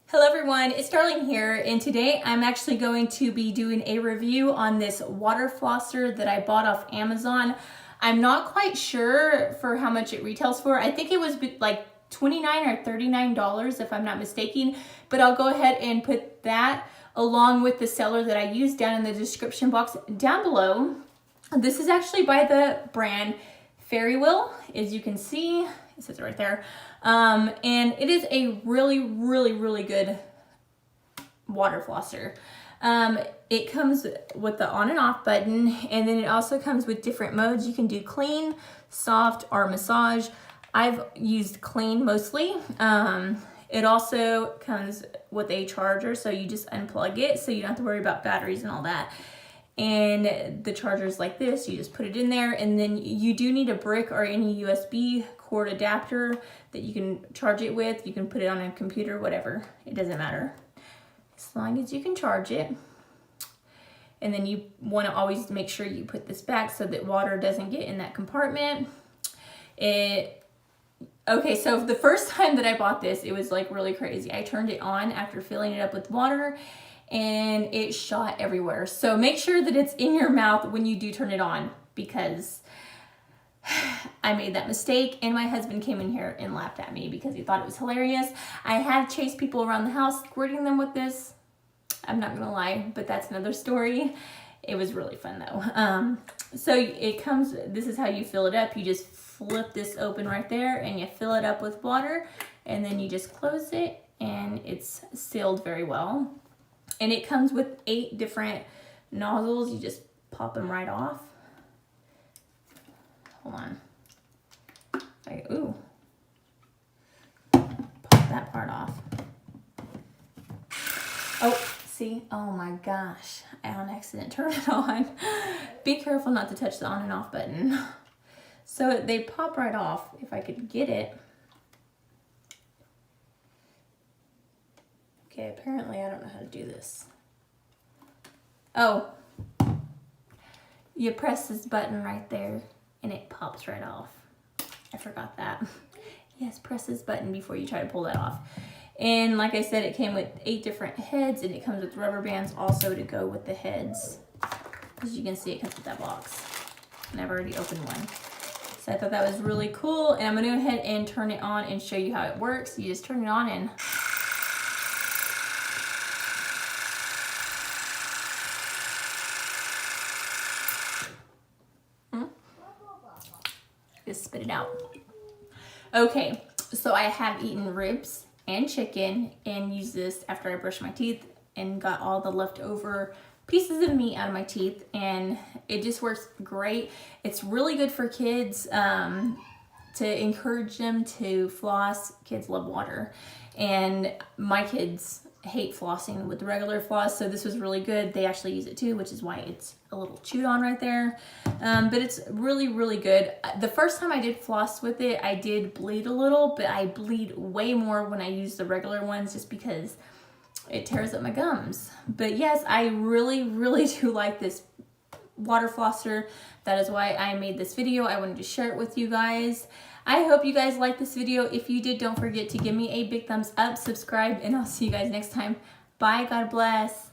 Hello everyone, it's Darlene here, and today I'm actually going to be doing a review on this water flosser that I bought off Amazon. I'm not quite sure for how much it retails for. I think it was like $29 or $39 if I'm not mistaken, but I'll go ahead and put that along with the seller that I used down in the description box down below. This is actually by the brand Fairy Wheel, as you can see. It says it right there. And it is a really good water flosser. It comes with the on and off button, and then it also comes with different modes. You can do clean, soft, or massage. I've used clean mostly. It also comes with a charger, so you just unplug it, so you don't have to worry about batteries and all that. And the charger's like this, you just put it in there, and then you do need a brick or any USB cord adapter that you can charge it with. You can put it on a computer, whatever, it doesn't matter. As long as you can charge it. And then you want to always make sure you put this back so that water doesn't get in that compartment. Okay, so the first time that I bought this, it was like really crazy. I turned it on after filling it up with water, and it shot everywhere. So make sure that it's in your mouth when you do turn it on, because I made that mistake and my husband came in here and laughed at me because he thought it was hilarious. I have chased people around the house squirting them with this. I'm not gonna lie, but that's another story. It was really fun though. So it comes, this is how you fill it up. You just flip this open right there and you fill it up with water, and then you just close it and it's sealed very well. And it comes with 8 different nozzles. You just pop them right off. Hold on. Ooh. Pop that part off. Oh, see? Oh my gosh. I on accident turned it on. Be careful not to touch the on and off button. So they pop right off, if I could get it. Okay, apparently I don't know how to do this. Oh, you press this button right there and it pops right off. I forgot that. Yes, press this button before you try to pull that off. And like I said, it came with 8 different heads, and it comes with rubber bands also to go with the heads. As you can see, it comes with that box. And I've already opened one. So I thought that was really cool, and I'm gonna go ahead and turn it on and show you how it works. You just turn it on and just spit it out. Okay, so I have eaten ribs and chicken and used this after I brushed my teeth and got all the leftover pieces of meat out of my teeth, and it just works great. It's really good for kids to encourage them to floss. Kids love water, and my kids hate flossing with regular floss, so this was really good. They actually use it too, which is why it's a little chewed on right there. But it's really good. The first time I did floss with it, I did bleed a little, but I bleed way more when I use the regular ones just because it tears up my gums. But yes, I really do like this water flosser. That is why I made this video. I wanted to share it with you guys. I hope you guys liked this video. If you did, don't forget to give me a big thumbs up, subscribe, and I'll see you guys next time. Bye, God bless.